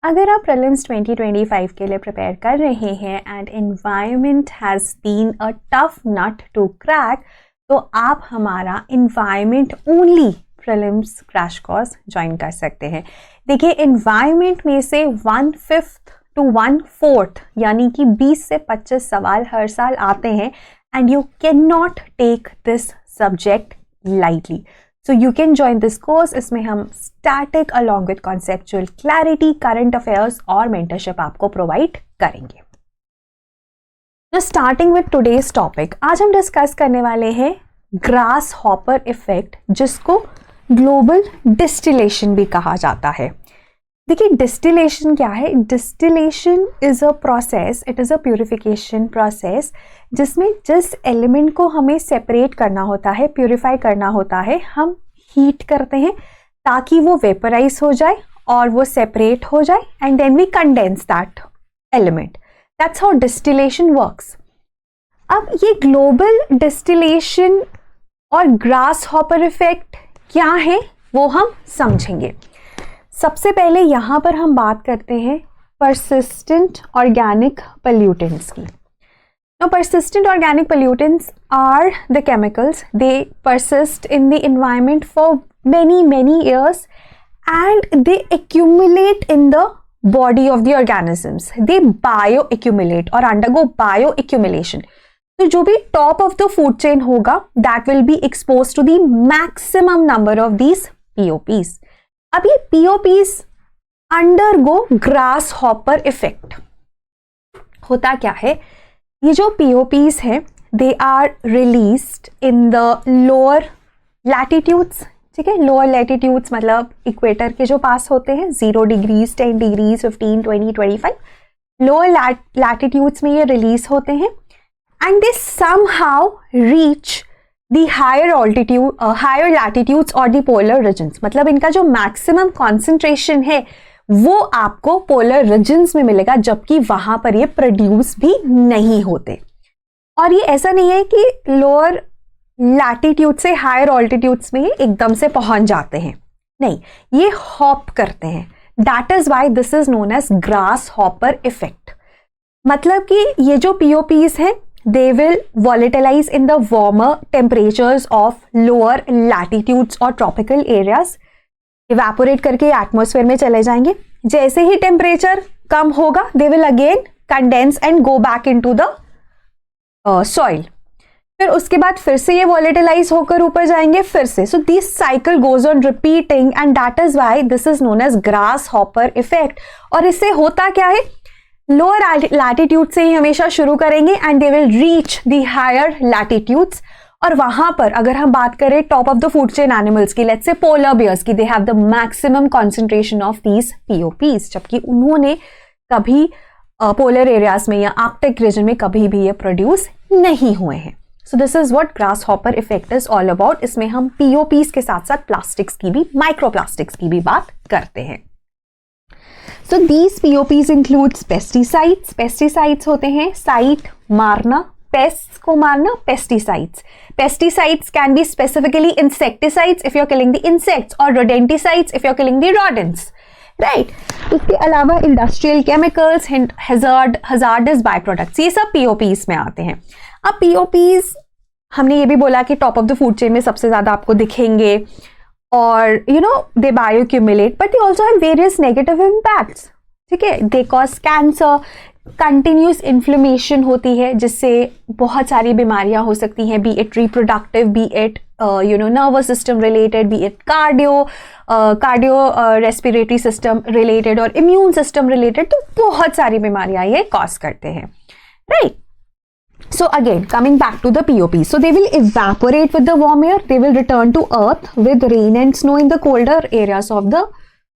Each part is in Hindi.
अगर आप प्रीलिम्स 2025 के लिए प्रिपेयर कर रहे हैं and environment has been a tough nut to crack, तो आप हमारा environment only prelims crash course join कर सकते हैं। देखिए, एनवायरनमेंट में से 1/5 to 1/4 यानी कि 20 से 25 सवाल हर साल आते हैं and you can not take this subject lightly. So you can join this course. इसमें हम static along with conceptual clarity, current affairs और मेंटरशिप आपको प्रोवाइड करेंगे। स्टार्टिंग विद टुडेज टॉपिक, आज हम डिस्कस करने वाले हैं ग्रास हॉपर इफेक्ट, जिसको ग्लोबल डिस्टिलेशन भी कहा जाता है। देखिए, डिस्टिलेशन क्या है? Distillation is a process, it is a purification process, जिसमें जिस एलिमेंट को हमें सेपरेट करना होता है, प्यूरिफाई करना होता है, हम हीट करते हैं ताकि वो वेपराइज हो जाए और वो सेपरेट हो जाए and then we condense that element. That's how distillation works. अब ये ग्लोबल डिस्टिलेशन और ग्रास हॉपर इफेक्ट क्या है वो हम समझेंगे। सबसे पहले यहाँ पर हम बात करते हैं persistent organic pollutants की। Now, persistent organic pollutants are the chemicals. They persist in the environment for many years and they accumulate in the body of the organisms. They bioaccumulate or undergo bioaccumulation. तो जो भी top of the food chain होगा, that will be exposed to the maximum number of these POPs. अब ये POPs undergo grasshopper effect. होता क्या है, ये जो POPs हैं they are released in the lower latitudes. ठीक है, लोअर लैटिट्यूड्स मतलब इक्वेटर के जो पास होते हैं, 0 डिग्रीज, 10 डिग्रीज, 15, 20, 25, लोअर लैटिट्यूड्स में ये रिलीज होते हैं and they somehow reach the higher latitudes or the polar regions। मतलब इनका जो maximum concentration है वो आपको polar regions में मिलेगा, जबकि वहां पर ये produce भी नहीं होते। और ये ऐसा नहीं है कि lower latitude से higher altitudes में ये एकदम से पहुंच जाते हैं, नहीं, ये hop करते हैं। That is why this is known as grasshopper effect। मतलब कि ये जो POPs हैं they will volatilize in the warmer temperatures of lower latitudes or tropical areas, evaporate करके एटमॉस्फेयर में चले जाएंगे। जैसे ही टेम्परेचर कम होगा they will again condense and go back into the soil। फिर उसके बाद फिर से ये volatilize होकर ऊपर जाएंगे फिर से। So this cycle goes on repeating and that is why this is known as grasshopper effect। और इससे होता क्या है, लोअर लैटिट्यूड से ही हमेशा शुरू करेंगे and they will reach the higher latitudes. और वहां पर अगर हम बात करें top of the food chain animals की, लेट्स से पोलर बियर्स की, they have the maximum concentration of these POPs, जबकि उन्होंने कभी पोलर एरियाज में या आर्कटिक रीजन में कभी भी ये प्रोड्यूस नहीं हुए हैं। So this is what grass hopper effect is all about. इसमें हम POPs के साथ साथ प्लास्टिक्स की भी, माइक्रोप्लास्टिक्स की भी बात करते हैं। So these POPs includes pesticides। Pesticides होते हैं साइट मारना, pests को मारना, pesticides। Pesticides can be specifically insecticides if you're killing the insects or rodenticides if you're killing the rodents, right? उसके अलावा industrial chemicals, hazardous byproducts, ये सब POPs में आते हैं। अब POPs हमने ये भी बोला कि top of the food chain में सबसे ज्यादा आपको दिखेंगे और they bioaccumulate but they also have various negative impacts। ठीक है, they cause cancer, continuous inflammation होती है जिससे बहुत सारी बीमारियां हो सकती हैं, be it reproductive, be it nervous system related, be it cardio respiratory system related और immune system related। तो बहुत सारी बीमारियां ये cause करते हैं, right? So again, coming back to the POPs, so they will evaporate with the warm air, they will return to earth with rain and snow in the colder areas of the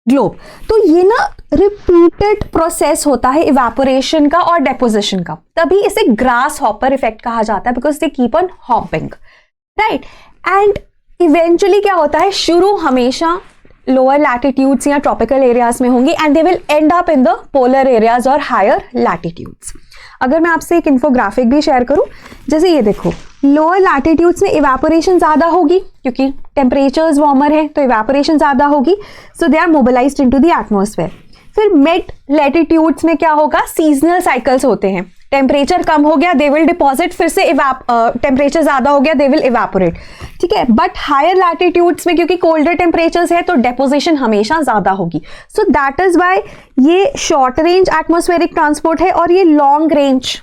globe। तो ये ना repeated process होता है evaporation का और deposition का, तभी इसे ग्रास हॉपर इफेक्ट कहा जाता है, because they keep on hopping, right? And eventually क्या होता है, शुरू हमेशा लोअर लैटिट्यूड्स या ट्रॉपिकल एरियाज में होंगी and they will and up in the polar areas और हायर लैटिट्यूड्स। अगर मैं आपसे एक इन्फोग्राफिक भी शेयर करूं, जैसे ये देखो, लोअर लैटिट्यूड्स में इवेपोरेशन ज़्यादा होगी क्योंकि टेम्परेचर्स वार्मर है तो इवेपोरेशन ज़्यादा होगी, so they are mobilized into the atmosphere. फिर मिड लैटिट्यूड्स में क्या होगा, सीजनल साइकिल्स होते हैं, टेम्परेचर कम हो गया दे विल डिपॉजिट, फिर से टेम्परेचर ज्यादा हो गया दे विल इवेपोरेट, ठीक है। बट हायर लैटिट्यूड्स में क्योंकि कोल्डर टेम्परेचर्स है तो डेपोजिशन हमेशा ज्यादा होगी। सो दैट इज वाई ये शॉर्ट रेंज एटमॉस्फेरिक ट्रांसपोर्ट है और ये लॉन्ग रेंज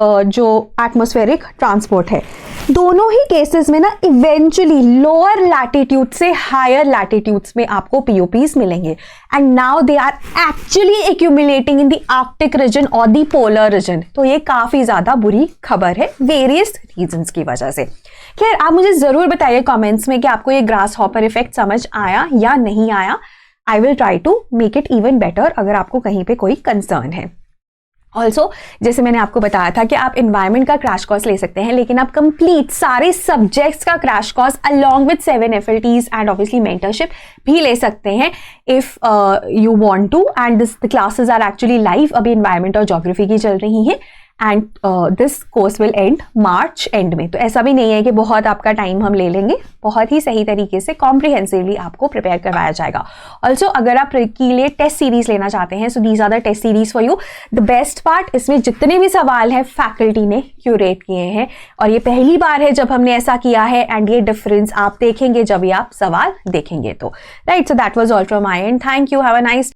जो एटमॉस्फेरिक ट्रांसपोर्ट है। दोनों ही केसेस में ना इवेंचुअली लोअर लैटिट्यूड से हायर लैटिट्यूड्स में आपको पीओपीज मिलेंगे and now they are actually accumulating in the Arctic region और द पोलर रीजन। तो ये काफी ज्यादा बुरी खबर है वेरियस रीजंस की वजह से। खैर आप मुझे जरूर बताइए कमेंट्स में कि आपको ये ग्रास हॉपर इफेक्ट समझ आया या नहीं आया। I will try to make it even better अगर आपको कहीं पे कोई कंसर्न है। ऑल्सो जैसे मैंने आपको बताया था कि आप इन्वायरमेंट का क्रैश कोर्स ले सकते हैं, लेकिन आप कंप्लीट सारे सब्जेक्ट्स का crash course along with 7 FLTs and obviously mentorship भी ले सकते हैं if you want to. And this the classes are actually live, अभी इन्वायरमेंट और ज्योग्राफी की चल रही हैं and this course will end March end में। तो ऐसा भी नहीं है कि बहुत आपका टाइम हम ले लेंगे, बहुत ही सही तरीके से कॉम्प्रिहेंसिवली आपको प्रिपेयर करवाया जाएगा। ऑल्सो अगर आप के लिए टेस्ट सीरीज लेना चाहते हैं, so these are the test series for you. The best part, इसमें जितने भी सवाल हैं फैकल्टी ने क्यूरेट किए हैं और ये पहली बार है जब हमने ऐसा किया है एंड ये डिफरेंस आप देखेंगे जब ये आप सवाल देखेंगे तो। Right, so that was all from my and. Thank you, have a nice